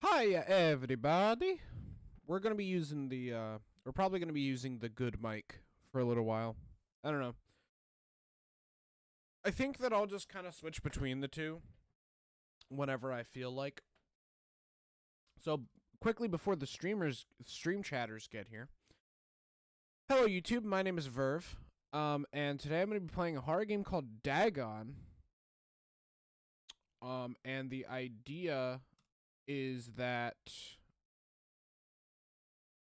Hi everybody. We're gonna be using we're probably gonna be using the good mic for a little while. I don't know. I think that I'll just kind of switch between the two whenever I feel like. So quickly before the stream chatters get here. Hello YouTube, my name is Verve. And today I'm gonna be playing a horror game called Dagon. And the idea is that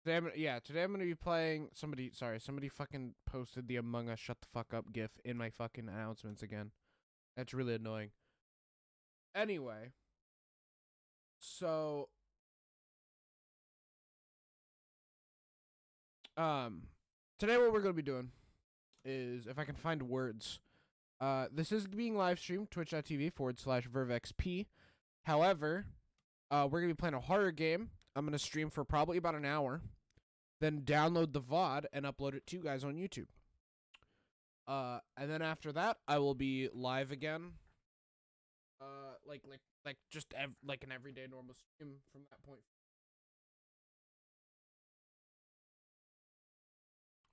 today I'm gonna be playing. Somebody fucking posted the Among Us shut the fuck up gif in my fucking announcements again. That's really annoying. Anyway, so today what we're gonna be doing is, if I can find words, this is being live streamed twitch.tv/VerveXP. However, we're gonna be playing a horror game. I'm gonna stream for probably about an hour, then download the VOD and upload it to you guys on YouTube. And then after that, I will be live again. Like just like an everyday normal stream from that point.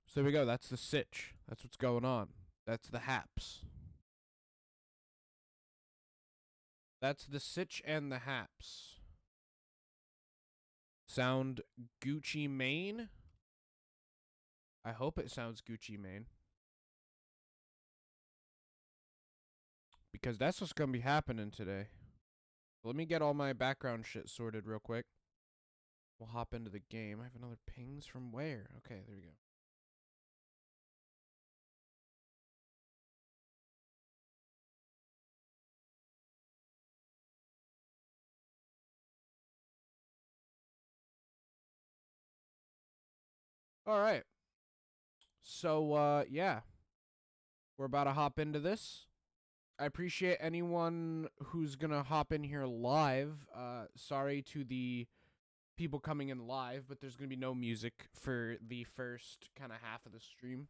So there we go. That's the sitch. That's what's going on. That's the haps. That's the sitch and the haps. Sound Gucci Mane? I hope it sounds Gucci Mane. Because that's what's going to be happening today. Let me get all my background shit sorted real quick. We'll hop into the game. I have another pings from where? Okay, there we go. All right. So, yeah. We're about to hop into this. I appreciate anyone who's going to hop in here live. Sorry to the people coming in live, but there's going to be no music for the first kind of half of the stream.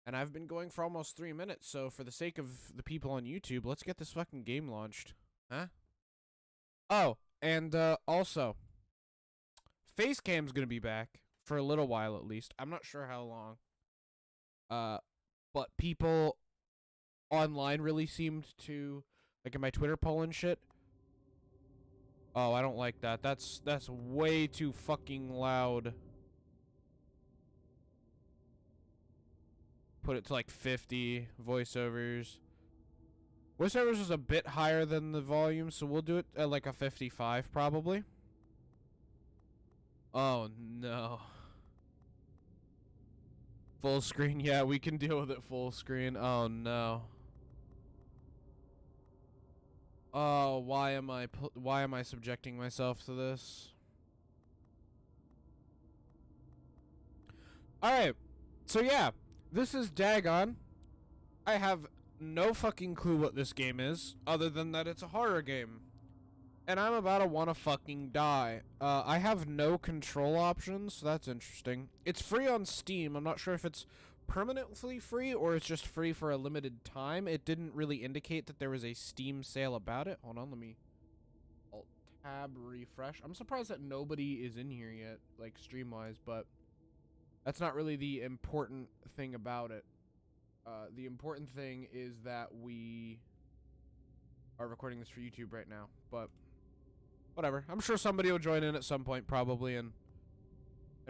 And I've been going for almost 3 minutes, so for the sake of the people on YouTube, let's get this fucking game launched. Huh? Oh, and also, Facecam's going to be back for a little while at least. I'm not sure how long. But people online really seemed to, like in my Twitter poll and shit. Oh, I don't like that. That's way too fucking loud. Put it to like 50 voiceovers. Voiceovers is a bit higher than the volume, so we'll do it at like a 55 probably. Oh no. Full screen, yeah, we can deal with it full screen. Oh no. Oh, why am I subjecting myself to this? Alright, so yeah, this is Dagon. I have no fucking clue what this game is, other than that it's a horror game. And I'm about to want to fucking die. I have no control options, so that's interesting. It's free on Steam. I'm not sure if it's permanently free or it's just free for a limited time. It didn't really indicate that there was a Steam sale about it. Hold on, let me Alt-Tab refresh. I'm surprised that nobody is in here yet, like stream-wise, but that's not really the important thing about it. The important thing is that we are recording this for YouTube right now, but whatever. I'm sure somebody will join in at some point, probably, and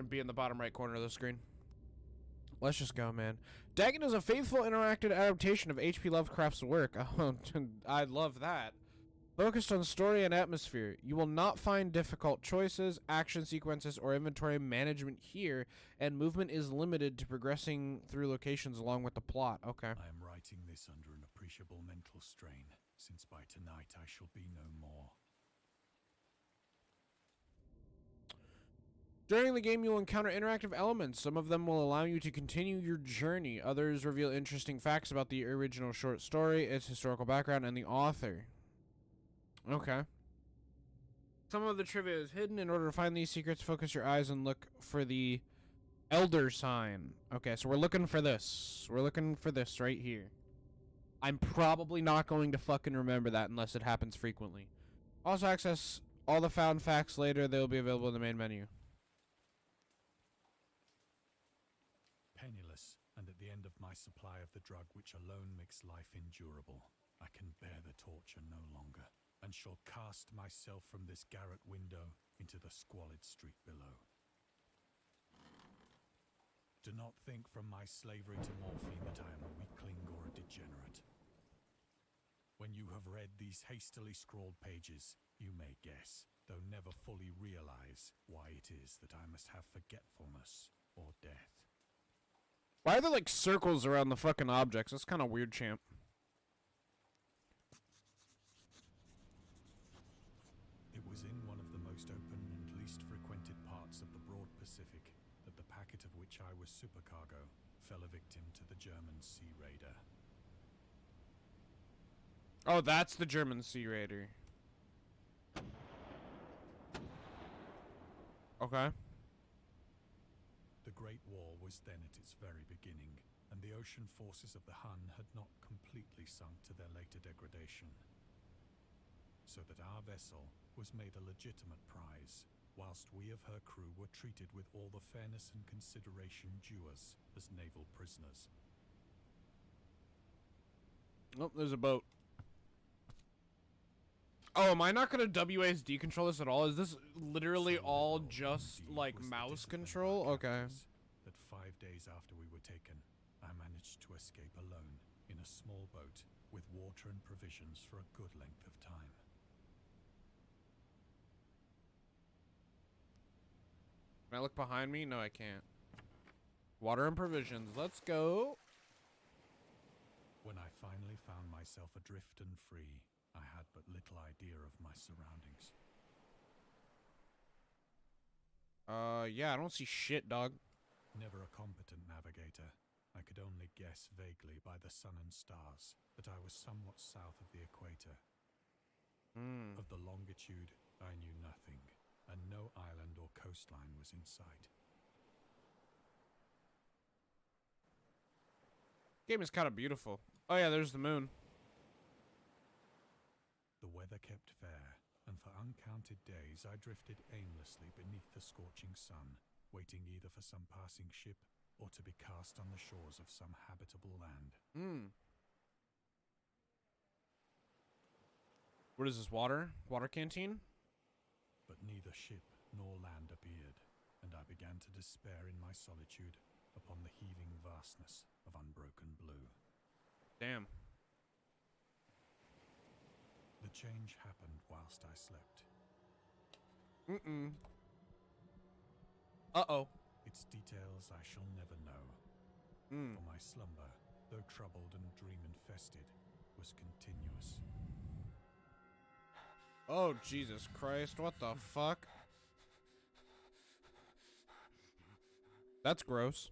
be in the bottom right corner of the screen. Let's just go, man. Dagon is a faithful interactive adaptation of H.P. Lovecraft's work. Oh, I love that. Focused on story and atmosphere. You will not find difficult choices, action sequences, or inventory management here, and movement is limited to progressing through locations along with the plot. Okay. I am writing this under an appreciable mental strain, since by tonight I shall be no more. During the game, you'll encounter interactive elements. Some of them will allow you to continue your journey. Others reveal interesting facts about the original short story, its historical background, and the author. Okay. Some of the trivia is hidden. In order to find these secrets, focus your eyes and look for the Elder Sign. Okay, so we're looking for this. We're looking for this right here. I'm probably not going to fucking remember that unless it happens frequently. Also access All the found facts later, they will be available in the main menu. Penniless, and at the end of my supply of the drug which alone makes life endurable, I can bear the torture no longer, and shall cast myself from this garret window into the squalid street below. Do not think from my slavery to morphine that I am a weakling or a degenerate. When you have read these hastily scrawled pages, you may guess, though never fully realize, why it is that I must have forgetfulness or death. Why are there like circles around the fucking objects? That's kind of weird, champ. It was in one of the most open and least frequented parts of the broad Pacific that the packet of which I was supercargo fell a victim to the German sea raider. Oh, that's the German Sea Raider. Okay. The Great War was then at its very beginning, and the ocean forces of the Hun had not completely sunk to their later degradation. So that our vessel was made a legitimate prize, whilst we of her crew were treated with all the fairness and consideration due us as naval prisoners. Oh, there's a boat. Oh, am I not gonna WASD control this at all? Is this literally all just like mouse control? Okay. That 5 days after we were taken, I managed to escape alone in a small boat with water and provisions for a good length of time. Can I look behind me? No, I can't. Water and provisions. Let's go. When I finally found myself adrift and free, I had but little idea of my surroundings. Yeah, I don't see shit, dog. Never a competent navigator, I could only guess vaguely by the sun and stars that I was somewhat south of the equator. Of the longitude, I knew nothing, and no island or coastline was in sight. Game is kind of beautiful. Oh yeah, there's the moon. The weather kept fair, and for uncounted days I drifted aimlessly beneath the scorching sun, waiting either for some passing ship or to be cast on the shores of some habitable land. What is this, water? Water canteen? But neither ship nor land appeared, and I began to despair in my solitude upon the heaving vastness of unbroken blue. Damn. The change happened whilst I slept. Uh-oh. Its details I shall never know. For my slumber, though troubled and dream-infested, was continuous. Oh, Jesus Christ. What the fuck? That's gross.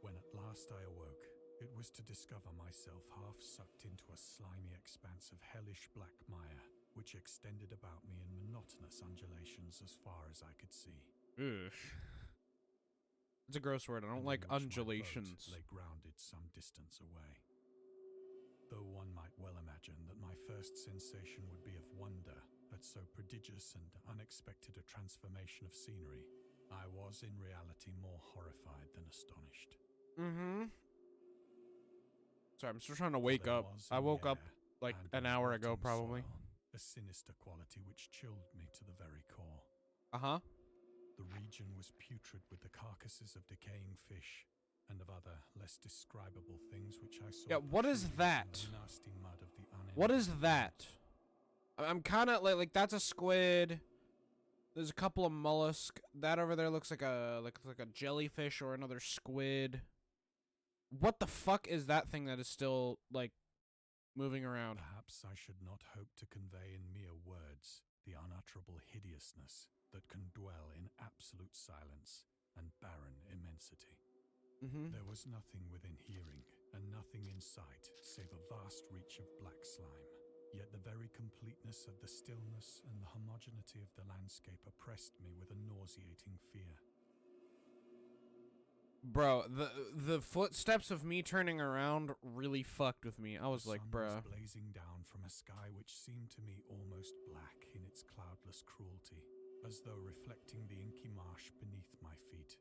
When at last I awoke, it was to discover myself half sucked into a slimy expanse of hellish black mire, which extended about me in monotonous undulations as far as I could see. Ugh. It's a gross word. I don't like undulations. Lay grounded some distance away. Though one might well imagine that my first sensation would be of wonder at so prodigious and unexpected a transformation of scenery, I was in reality more horrified than astonished. Sorry, I'm still trying to wake up. I woke up like an hour ago, probably. A sinister quality which chilled me to the very core. Uh-huh. The region was putrid with the carcasses of decaying fish and of other, less describable things which I saw. Yeah, what is that? The nasty mud of the What is that? I'm kind of like that's a squid. There's a couple of mollusk. That over there looks like a jellyfish or another squid. What the fuck is that thing that is still like moving around? Perhaps I should not hope to convey in mere words the unutterable hideousness that can dwell in absolute silence and barren immensity. There was nothing within hearing and nothing in sight save a vast reach of black slime. Yet the very completeness of the stillness and the homogeneity of the landscape oppressed me with a nauseating fear. Bro, the footsteps of me turning around really fucked with me. I was like, bruh. The sun was blazing down from a sky which seemed to me almost black in its cloudless relentless cruelty, as though reflecting the inky marsh beneath my feet.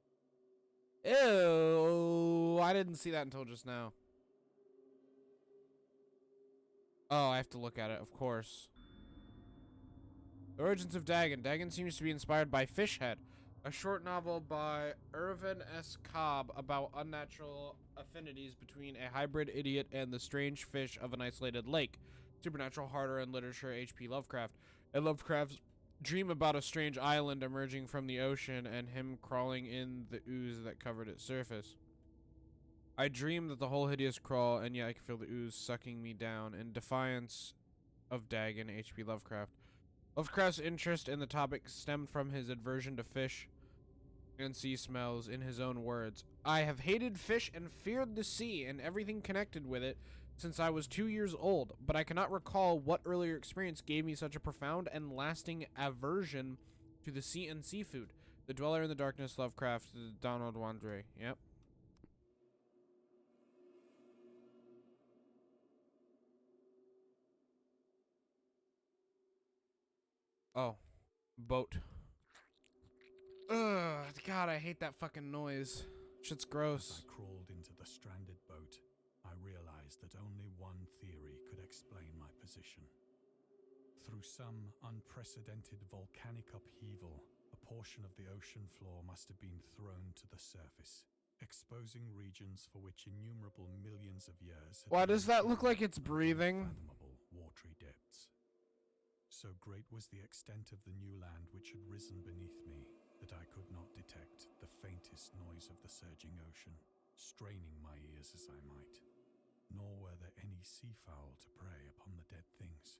Ew, I didn't see that until just now. Oh, I have to look at it, of course. The Origins of Dagon. Dagon seems to be inspired by Fishhead, a short novel by Irvin S. Cobb about unnatural affinities between a hybrid idiot and the strange fish of an isolated lake. Supernatural horror and literature, H.P. Lovecraft. And Lovecraft's dream about a strange island emerging from the ocean and him crawling in the ooze that covered its surface. I dream that the whole hideous crawl, and yet I can feel the ooze sucking me down in defiance of Dagon, H.P. Lovecraft. Lovecraft's interest in the topic stemmed from his aversion to fish and sea smells. In his own words, I have hated fish and feared the sea and everything connected with it since I was 2 years old, but I cannot recall what earlier experience gave me such a profound and lasting aversion to the sea and seafood. The Dweller in the Darkness, Lovecraft, Donald Wandre. Yep. Oh, boat. Ugh, God, I hate that fucking noise. Shit's gross. As I crawled into the stranded boat, I realized that only one theory could explain my position. Through some unprecedented volcanic upheaval, a portion of the ocean floor must have been thrown to the surface, exposing regions for which innumerable millions of years had Why does that look like it's breathing? unfathomable watery depths. So great was the extent of the new land which had risen beneath me that I could not detect the faintest noise of the surging ocean, straining my ears as I might. Nor were there any seafowl to prey upon the dead things.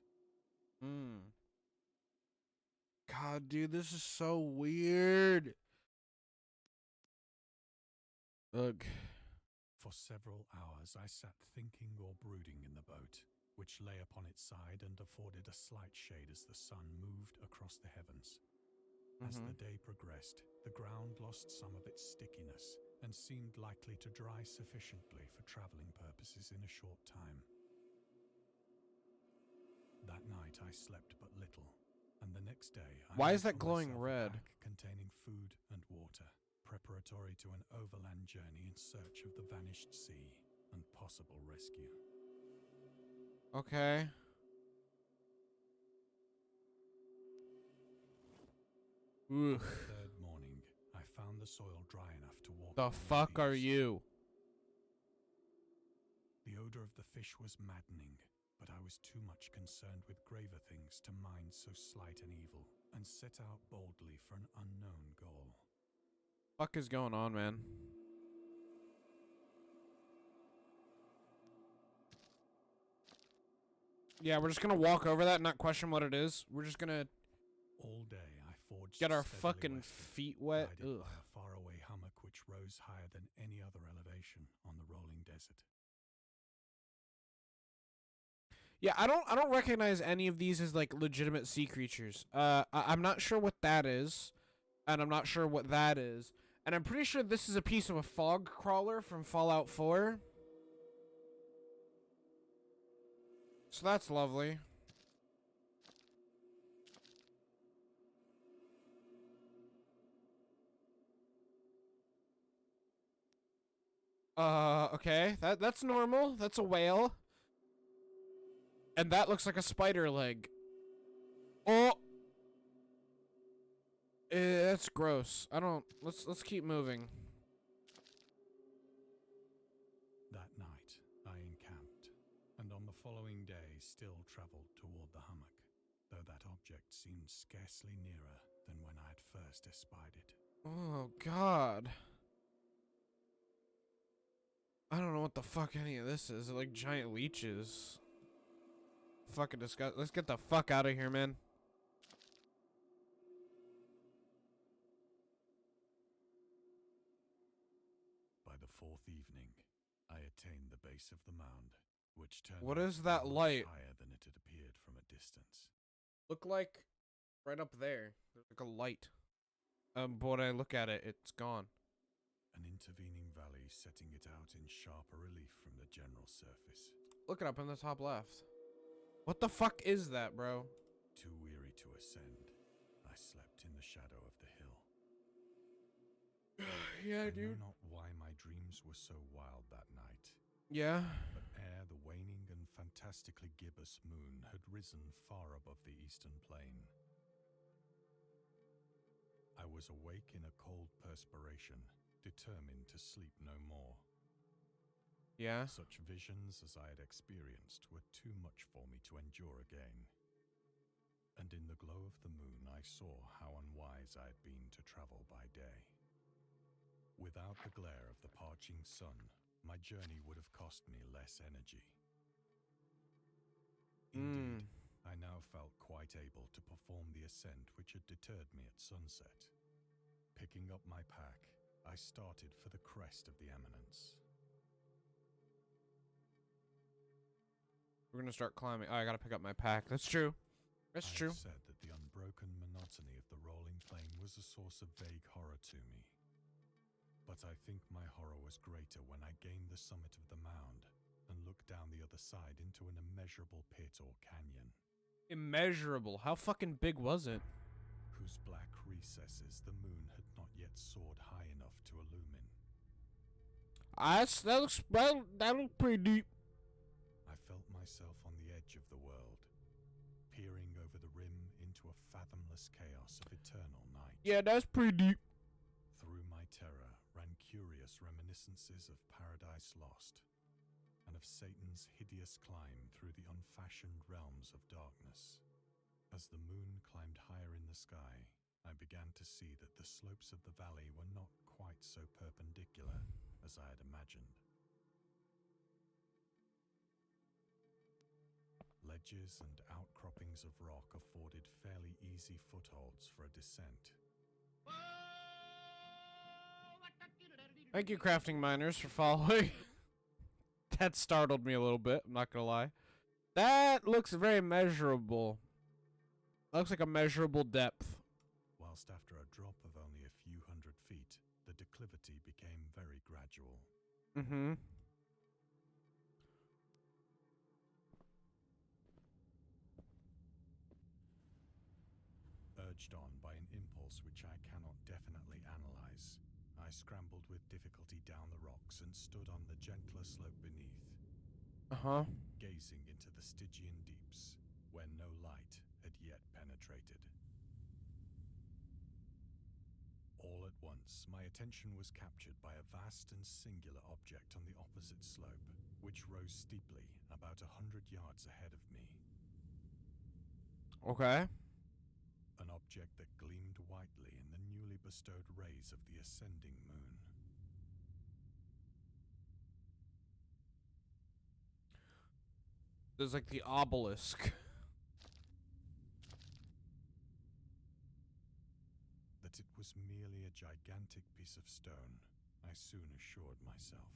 God, dude, this is so weird. Ugh. For several hours I sat thinking or brooding in the boat, which lay upon its side and afforded a slight shade as the sun moved across the heavens. As the day progressed, the ground lost some of its stickiness and seemed likely to dry sufficiently for traveling purposes in a short time. That night I slept but little, and the next day Why I is that made for glowing myself a red? pack containing food and water, preparatory to an overland journey in search of the vanished sea and possible rescue. Okay. Ooh. On the third morning, I found the soil dry enough to walk. The fuck are you? The odor of the fish was maddening, but I was too much concerned with graver things to mind so slight an evil, and set out boldly for an unknown goal. Fuck is going on, man? Yeah, we're just gonna walk over that and not question what it is. We're just gonna All day I forged get our steadily fucking westward, feet wet. guided Ugh. by a faraway hummock which rose higher than any other elevation on the rolling desert. Yeah, I don't recognize any of these as like legitimate sea creatures. I'm not sure what that is, and I'm not sure what that is, and I'm pretty sure this is a piece of a fog crawler from Fallout 4. So that's lovely. Okay, that's normal. That's a whale. And that looks like a spider leg. Oh, that's gross. I don't. Let's keep moving. That night I encamped, and on the following day still travelled toward the hummock, though that object seemed scarcely nearer than when I had first espied it. Oh God. I don't know what the fuck any of this is. They're like giant leeches. Fucking disgust. Let's get the fuck out of here, man. By the fourth evening, I attained the base of the mound, which turned What out is to be that much light? higher than it had appeared from a distance. Look like right up there. There's like a light. But when I look at it, it's gone. An intervening valley setting it out in sharper relief from the general surface. Look it up in the top left. What the fuck is that, bro? Too weary to ascend, I slept in the shadow of the hill. Yeah, I dude. know not why my dreams were so wild that night. Yeah. But ere the waning and fantastically gibbous moon had risen far above the eastern plain, I was awake in a cold perspiration, determined to sleep no more. Yeah. Such visions as I had experienced were too much for me to endure again. And in the glow of the moon I saw how unwise I had been to travel by day. Without the glare of the parching sun, my journey would have cost me less energy. Indeed, I now felt quite able to perform the ascent which had deterred me at sunset. Picking up my pack, I started for the crest of the eminence. We're gonna start climbing. Oh, I gotta pick up my pack. That's true. That's I true. have said that the unbroken monotony of the rolling plain was a source of vague horror to me. But I think my horror was greater when I gained the summit of the mound and looked down the other side into an immeasurable pit or canyon. Immeasurable. How fucking big was it? Whose black recesses the moon had not yet soared high enough to illumine. That looks pretty deep. I felt myself on the edge of the world, peering over the rim into a fathomless chaos of eternal night. Yeah, that's pretty deep. Through my terror ran curious reminiscences of Paradise Lost, and of Satan's hideous climb through the unfashioned realms of darkness. As the moon climbed higher in the sky, I began to see that the slopes of the valley were not quite so perpendicular as I had imagined. Ledges and outcroppings of rock afforded fairly easy footholds for a descent. Thank you, crafting miners, for following. That startled me a little bit, I'm not gonna lie. That looks very measurable. Looks like a measurable depth. Whilst after a drop of only a few hundred feet, the declivity became very gradual. Mm-hmm. Urged on by an impulse which I cannot definitely analyze, I scrambled with difficulty down the rocks and stood on the gentler slope beneath, Uh-huh. gazing into the Stygian deeps, where no light had yet penetrated. All at once, my attention was captured by a vast and singular object on the opposite slope, which rose steeply about 100 yards ahead of me. Okay. An object that gleamed whitely in the newly bestowed rays of the ascending moon. There's like the obelisk. That it was merely a gigantic piece of stone, I soon assured myself.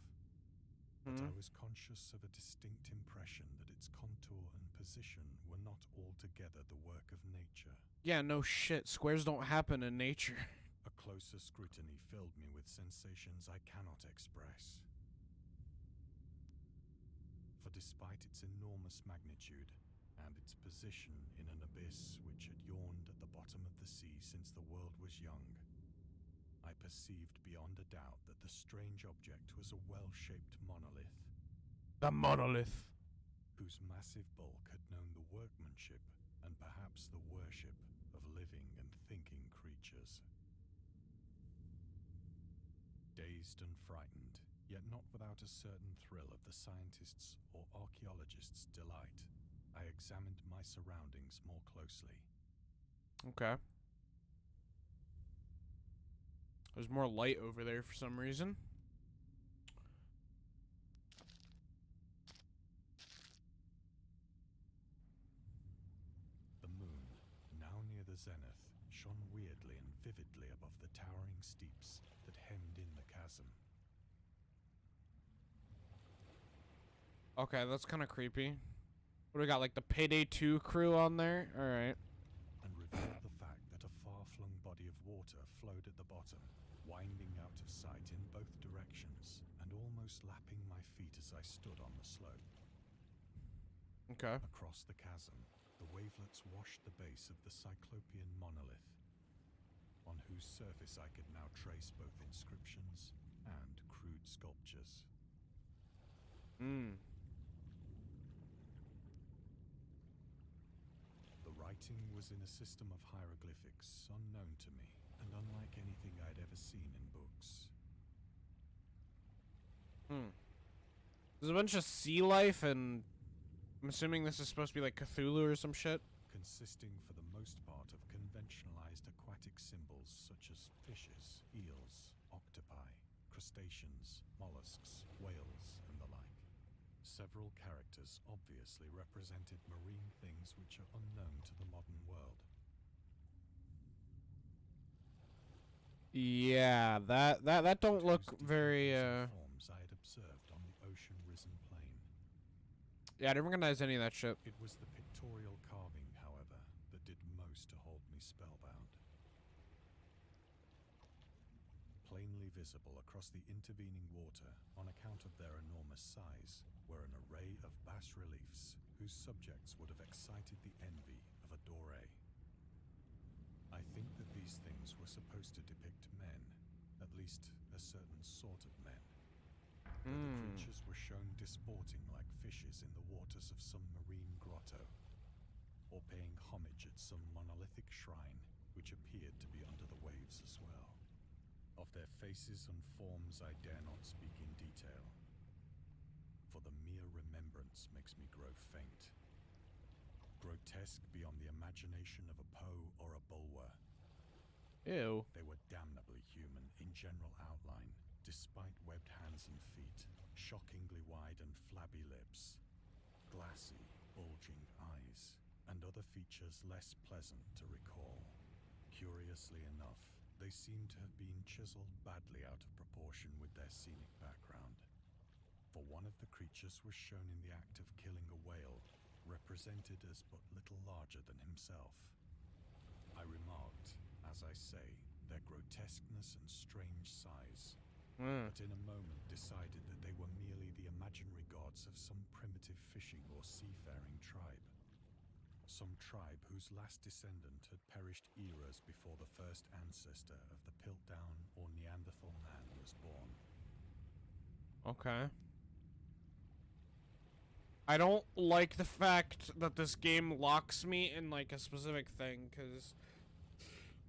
But I was conscious of a distinct impression that its contour and position were not altogether the work of nature. Yeah, no shit. Squares don't happen in nature. A closer scrutiny filled me with sensations I cannot express. For despite its enormous magnitude, and its position in an abyss which had yawned at the bottom of the sea since the world was young, I perceived beyond a doubt that the strange object was a well-shaped monolith. The monolith. Whose massive bulk had known the workmanship and perhaps the worship of living and thinking creatures. Dazed and frightened, yet not without a certain thrill of the scientist's or archaeologist's delight, I examined my surroundings more closely. Okay. There's more light over there for some reason. The moon, now near the zenith, shone weirdly and vividly above the towering steeps that hemmed in the chasm. Okay, that's kind of creepy. What do we got, like the Payday 2 crew on there? Alright. And revealed the fact that a far-flung body of water flowed at the bottom, winding out of sight in both directions, and almost lapping my feet as I stood on the slope. Okay. Across the chasm, the wavelets washed the base of the Cyclopean monolith, on whose surface I could now trace both inscriptions and crude sculptures. The writing was in a system of hieroglyphics unknown to me, and unlike anything I'd ever seen in books. There's a bunch of sea life, and I'm assuming this is supposed to be like Cthulhu or some shit. Consisting for the most part of conventionalized aquatic symbols such as fishes, eels, octopi, crustaceans, mollusks, whales, and the like. Several characters obviously represented marine things which are unknown to the modern world. Yeah, that don't look very Forms I had observed on the ocean-risen plain. Yeah, I didn't recognize any of that shit. It was the pictorial carving, however, that did most to hold me spellbound. Plainly visible across the intervening water, on account of their enormous size, were an array of bas-reliefs whose subjects would have excited the envy of a doré. I think that these things were supposed to depict men, at least a certain sort of men. The creatures were shown disporting like fishes in the waters of some marine grotto, or paying homage at some monolithic shrine which appeared to be under the waves as well. Of their faces and forms I dare not speak in detail, for the mere remembrance makes me grow faint. Grotesque beyond the imagination of a Poe or a Bulwer. Ew. They were damnably human in general outline, despite webbed hands and feet, shockingly wide and flabby lips, glassy, bulging eyes, and other features less pleasant to recall. Curiously enough, they seemed to have been chiseled badly out of proportion with their scenic background. For one of the creatures was shown in the act of killing a whale, represented as but little larger than himself. I remarked, as I say, their grotesqueness and strange size, but in a moment decided that they were merely the imaginary gods of some primitive fishing or seafaring tribe. Some tribe whose last descendant had perished eras before the first ancestor of the Piltdown or Neanderthal man was born. Okay. I don't like the fact that this game locks me in like a specific thing, because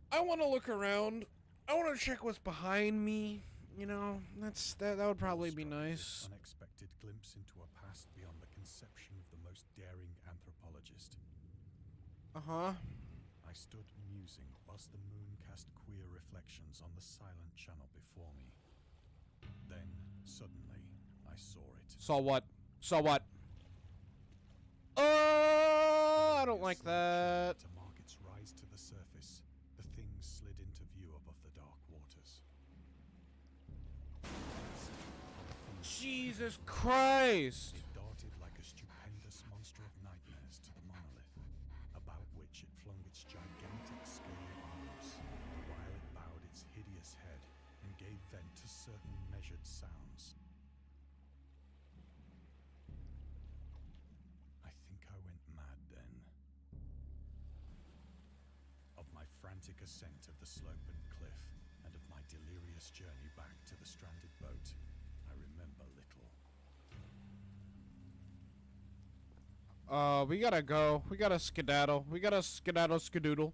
I want to look around. I want to check what's behind me. You know, that would probably be nice. Unexpected glimpse into a past beyond the conception of the most daring anthropologist. I stood musing whilst the moon cast queer reflections on the silent channel before me. Then, suddenly, I saw it. Saw what? Saw what? Oh, I don't like that. To mark its rise to the surface, the thing slid into view above the dark waters. Jesus Christ! It darted like a stupendous monster of nightmares to the monolith, about which it flung its gigantic scaly arms, while it bowed its hideous head and gave vent to certain measured sounds. I think I went mad then. Of my frantic ascent of the slope and cliff, and of my delirious journey back to the stranded boat, I remember little. We gotta go. We gotta skedaddle. We gotta skedaddle skedoodle.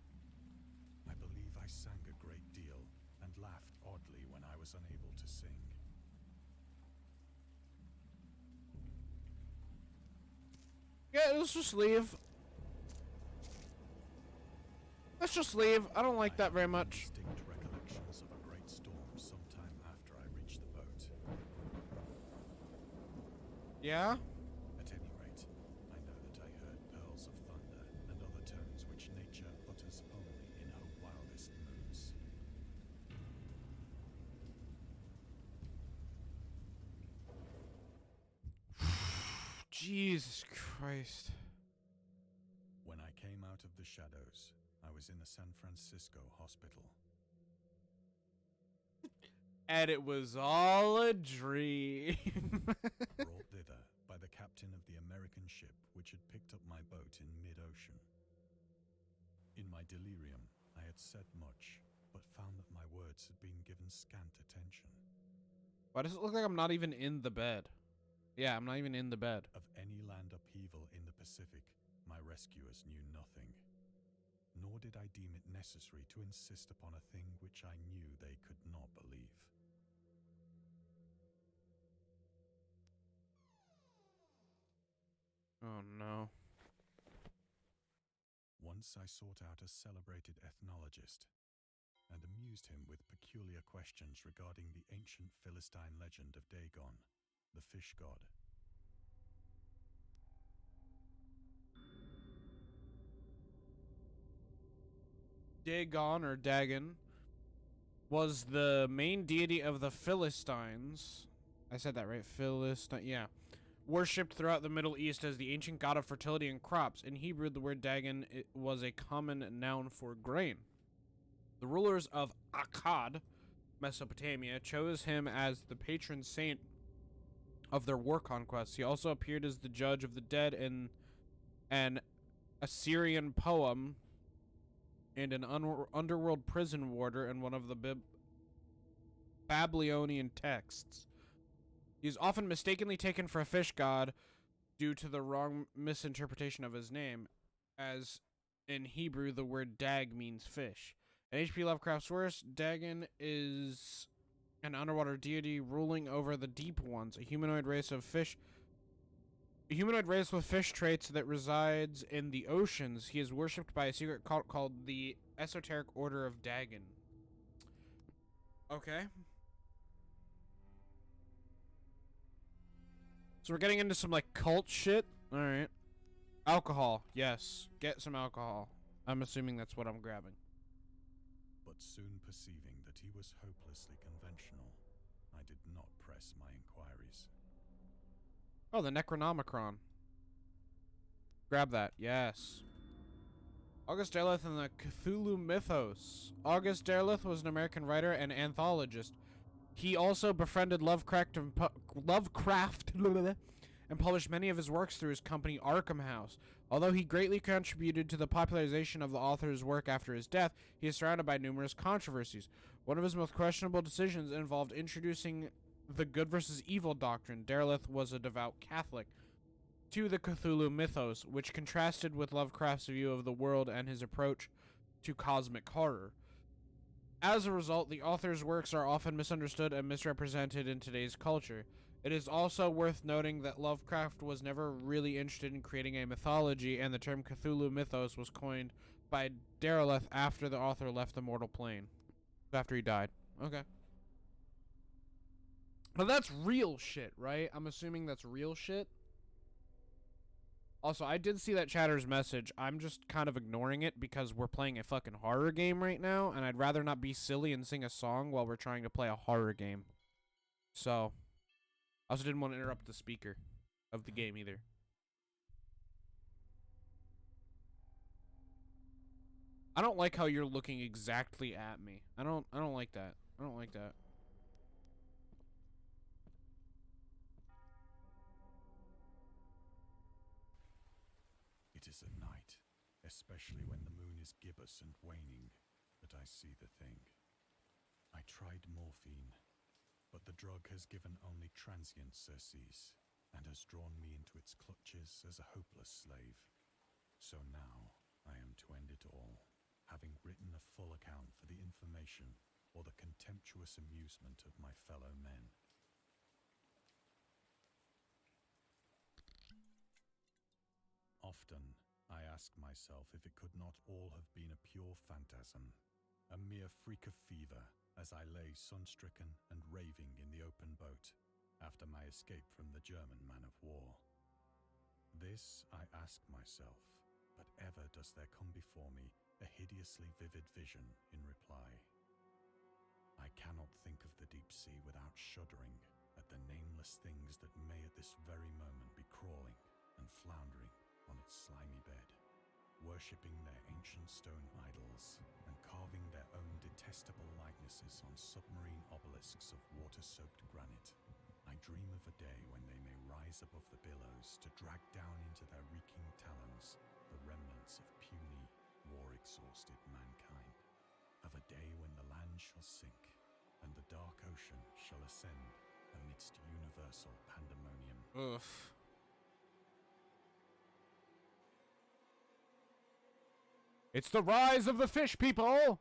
I believe I sang a great deal, and laughed oddly when I was unable to sing. Yeah, let's just leave. Let's just leave. I don't like that very much. Distinct recollections of a great storm sometime after I reached the boat. Yeah? At any rate, I know that I heard pearls of thunder and other tones which nature utters only in her wildest moods. Jesus Christ. When I came out of the shadows, I was in a San Francisco hospital. And it was all a dream. Brought thither by the captain of the American ship which had picked up my boat in mid-ocean. In my delirium, I had said much, but found that my words had been given scant attention. Why does it look like I'm not even in the bed? Yeah, I'm not even in the bed. Of any land upheaval in the Pacific, my rescuers knew nothing. Nor did I deem it necessary to insist upon a thing which I knew they could not believe. Oh no. Once I sought out a celebrated ethnologist and amused him with peculiar questions regarding the ancient Philistine legend of Dagon, the fish god. Dagon or Dagon was the main deity of the Philistines. I said that right, Philistine, yeah. Worshipped throughout the Middle East as the ancient god of fertility and crops. In Hebrew, the word Dagon was a common noun for grain. The rulers of Akkad, Mesopotamia, chose him as the patron saint of their war conquests. He also appeared as the judge of the dead in an Assyrian poem and an underworld prison warder in one of the Babylonian texts. He is often mistakenly taken for a fish god due to the wrong misinterpretation of his name, as in Hebrew the word dag means fish. In H.P. Lovecraft's works, Dagon is an underwater deity ruling over the deep ones, a humanoid race with fish traits that resides in the oceans. He is worshipped by a secret cult called the Esoteric Order of Dagon. Okay. So we're getting into some like cult shit. All right. Alcohol. Yes. Get some alcohol. I'm assuming that's what I'm grabbing. But soon perceiving that he was hopelessly conventional, I did not press my inquiries. Oh, the Necronomicon. Grab that. Yes. August Derleth and the Cthulhu Mythos. August Derleth was an American writer and anthologist. He also befriended Lovecraft and published many of his works through his company Arkham House. Although he greatly contributed to the popularization of the author's work after his death, he is surrounded by numerous controversies. One of his most questionable decisions involved introducing the good versus evil doctrine. Derleth was a devout Catholic to the Cthulhu mythos, which contrasted with Lovecraft's view of the world and his approach to cosmic horror. As a result, the author's works are often misunderstood and misrepresented in today's culture. It is also worth noting that Lovecraft was never really interested in creating a mythology, and the term Cthulhu mythos was coined by Derleth after the author left the mortal plane. After he died. Okay. But that's real shit, right? I'm assuming that's real shit. Also, I did see that chatter's message. I'm just kind of ignoring it because we're playing a fucking horror game right now, and I'd rather not be silly and sing a song while we're trying to play a horror game. So, I also didn't want to interrupt the speaker of the game either. I don't like how you're looking exactly at me. I don't like that. I don't like that. It is at night, especially when the moon is gibbous and waning, that I see the thing. I tried morphine, but the drug has given only transient surcease, and has drawn me into its clutches as a hopeless slave. So now, I am to end it all, having written a full account for the information or the contemptuous amusement of my fellow men. Often, I ask myself if it could not all have been a pure phantasm, a mere freak of fever, as I lay sun-stricken and raving in the open boat after my escape from the German man-of-war. This I ask myself, but ever does there come before me a hideously vivid vision in reply. I cannot think of the deep sea without shuddering at the nameless things that may at this very moment be crawling and floundering on its slimy bed, worshipping their ancient stone idols and carving their own detestable likenesses on submarine obelisks of water-soaked granite. I dream of a day when they may rise above the billows to drag down into their reeking talons the remnants of puny, war-exhausted mankind. Of a day when the shall sink, and the dark ocean shall ascend amidst universal pandemonium. Oof. It's the rise of the fish people!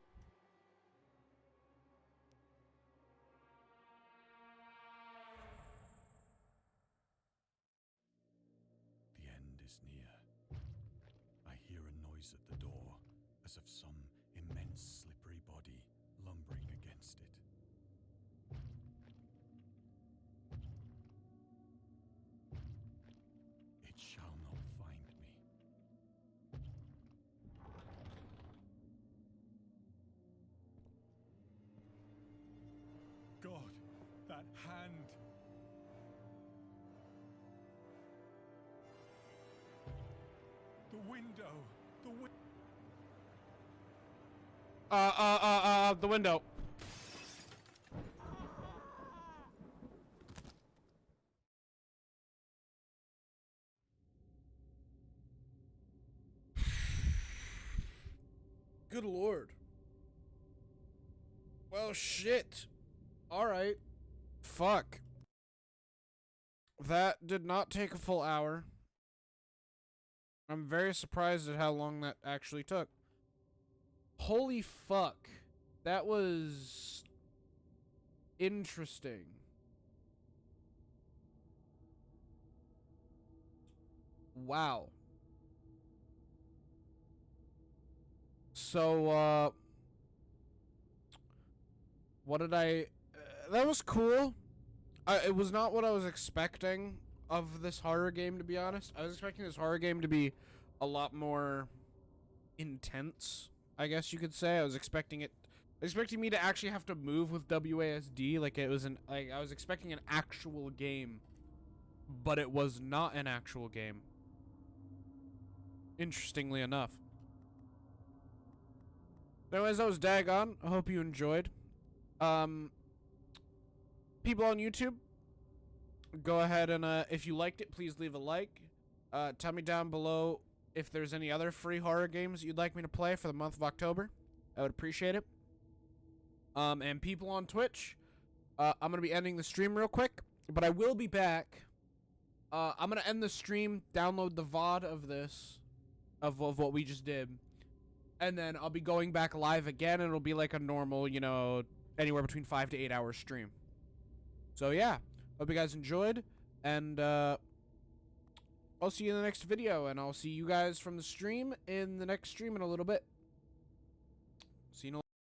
The end is near. I hear a noise at the door, as of some immense slippery body lumbering against it. It shall not find me. God, that hand! The window! The window. Good lord. Well, shit. Alright. Fuck. That did not take a full hour. I'm very surprised at how long that actually took. Holy fuck. That was interesting. Wow. So, what did I... that was cool. It was not what I was expecting of this horror game, to be honest. I was expecting this horror game to be a lot more intense, I guess you could say. I was expecting me to actually have to move with WASD, like it was I was expecting an actual game, but it was not an actual game. Interestingly enough. Anyways, that was Dagon. I hope you enjoyed. People on YouTube, go ahead and if you liked it, please leave a like. Tell me down below if there's any other free horror games you'd like me to play for the month of October. I would appreciate it. And people on Twitch, I'm gonna be ending the stream real quick, but I will be back. I'm gonna end the stream, download the VOD of this, of what we just did, and then I'll be going back live again, and it'll be like a normal, you know, anywhere between 5 to 8 hour stream. So yeah, hope you guys enjoyed, and I'll see you in the next video, and I'll see you guys from the stream in the next stream in a little bit.